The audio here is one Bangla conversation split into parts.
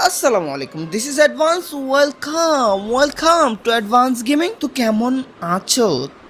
আসসালামু আলাইকুম, this is advance. Welcome to advance gaming. তো কেমন আছো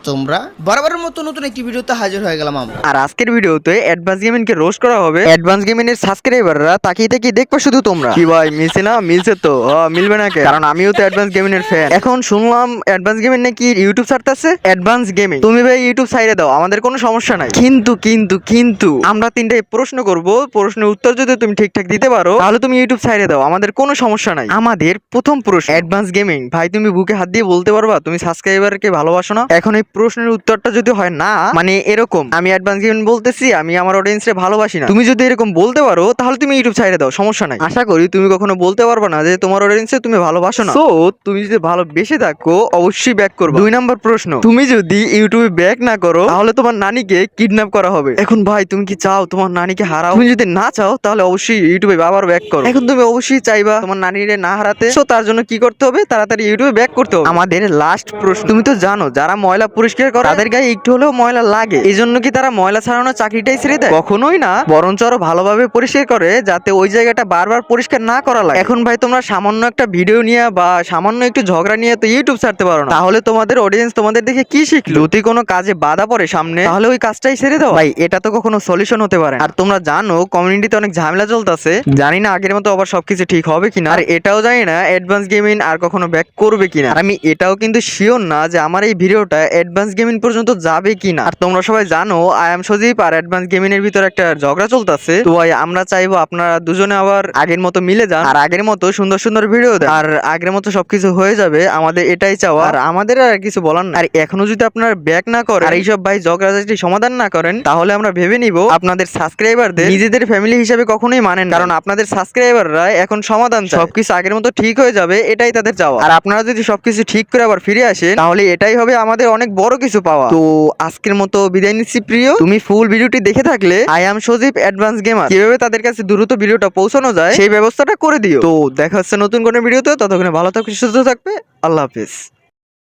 তোমরা? বরাবরের মতো নতুন একটি ভিডিওতে হাজির হয়ে গেলাম আমরা। আর আজকের ভিডিওতে অ্যাডভান্স গেমিং কে রোস্ট করা হবে। অ্যাডভান্স গেমিং এর সাবস্ক্রাইবাররা তাকিয়ে তাকিয়ে দেখবে শুধু তোমরা। কি ভাই মিলছে না? মিলছে তো মিলবে না কে? কারণ আমিও তো অ্যাডভান্স গেমিং এর ফ্যান। এখন শুনলাম অ্যাডভান্স গেমিং নাকি ইউটিউব ছাড়তেছে। অ্যাডভান্স গেমিং তুমি ভাই ইউটিউব ছাইড়ে দাও, আমাদের কোনো সমস্যা নাই। কিন্তু আমরা তিনটাই প্রশ্ন করব, প্রশ্নের উত্তর যদি তুমি ঠিকঠাক দিতে পারো তাহলে তুমি ইউটিউব ছাইড়ে দাও, আমাদের কোনো সমস্যা নাই। আমাদের প্রথম প্রশ্ন, অ্যাডভান্স গেমিং ভাই তুমি বুকে হাত দিয়ে বলতে পারবা তুমি সাবস্ক্রাইবারকে ভালোবাসো না? এখন এই প্রশ্নের উত্তরটা যদি হয় না, মানে এরকম আমি অ্যাডভান্স গেমিং বলতেছি আমি আমার অডিয়েন্সকে ভালোবাসি না, তুমি যদি এরকম বলতে পারো তাহলে তুমি ইউটিউব ছাইড়ে দাও, সমস্যা নাই। আশা করি তুমি কখনো বলতে পারবে না যে তোমার অডিয়েন্সকে তুমি ভালোবাসো না। সো তুমি যদি ভালোবেসে থাকো অবশ্যই ব্যাক করবে। 2 নম্বর প্রশ্ন, তুমি যদি ইউটিউবে ব্যাক না করো তাহলে তোমার নানিকে কিডন্যাপ করা হবে। এখন ভাই তুমি কি চাও তোমার নানিকে হারাও? তুমি যদি না চাও তাহলে অবশ্যই ইউটিউবে আবার ব্যাক করো। এখন তুমি অবশ্যই চাইবা তোমার নানিরে না হারাতে, সো তার জন্য কি করতে হবে? তাড়াতাড়ি ইউটিউবে ব্যাক করতে হবে। আমাদের লাস্ট প্রশ্ন, তুমি তো জানো যারা ময়লা পরিষ্কার করে তাদের গায়ে একটু হলেও ময়লা লাগে, এই জন্য কি তারা ময়লা ছাড়ানোর চাকরিটাই ছেড়ে দেয়? কখনোই না, বরঞ্চ আরো ভালোভাবে পরিষ্কার করে যাতে ওই জায়গাটা বারবার পরিষ্কার না করা লাগে। এখন ভাই তোমরা সামান্য একটা ভিডিও নিয়ে বা সামান্য একটু ঝগড়া নিয়ে তো ইউটিউব ছাড়তে পারো না, তাহলে তোমাদের অডিয়েন্স তোমাদের দেখে কি শিখলো? যদি কোনো কাজে বাধা পড়ে সামনে তাহলে ওই কাজটাই ছেড়ে দাও ভাই, এটা তো কখনো সলিউশন হতে পারে না। আর তোমরা জানো কমিউনিটিতে অনেক ঝামেলা চলতেছে, জানি না আগের মতো আবার সবকিছু ঠিক হবে কিনা, আর এটাও জানি না অ্যাডভান্স গেমিং আর কখনো ব্যাক করবে কিনা। আর আমি এটাও কিন্তু শিওর না যে আমার এই ভিডিওটা অ্যাডভান্স গেমিং পর্যন্ত যাবে কিনা। আর তোমরা সবাই জানো আই এম সজীব আর অ্যাডভান্স গেমিং এর ভিতরে একটা ঝগড়া চলতেছে, তো ভাই আমরা চাইবো আপনারা দুজনে আবার আগের মতো মিলে যান আর আগের মতো সুন্দর সুন্দর ভিডিও দেন, আর আগের মতো সবকিছু হয়ে যাবে, আমাদের এটাই চাওয়া। আর আমাদের আর কিছু বলার না। আর এখনো যদি আপনারা ব্যাক না করেন আর এইসব ভাই ঝগড়াঝাটি সমাধান না করেন তাহলে আমরা ভেবে নিব আপনাদের সাবস্ক্রাইবারদের নিজেদের ফ্যামিলি হিসেবে কখনোই মানেন, কারণ আপনাদের সাবস্ক্রাইবাররা এখন সমাধান চায়, সবকিছু আগের মতো ঠিক হয়ে যাবে এটাই তাদের চাওয়া। আর আপনারা যদি সবকিছু ঠিক করে আবার ফিরে আসেন তাহলে এটাই হবে আমাদের অনেক বড় কিছু পাওয়া। তো আজকের মতো বিদায় নিচ্ছি প্রিয়, তুমি ফুল ভিডিওটি দেখে থাকলে I am Sajib advance gamer কিভাবে তাদের কাছে দ্রুত ভিডিওটা পৌঁছানো যায় সেই ব্যবস্থাটা করে দিও। তো দেখা হচ্ছে নতুন কোনো ভিডিওতে, ততক্ষণে ভালো থাকবে, সুস্থ থাকবে, আল্লাহ হাফেজ।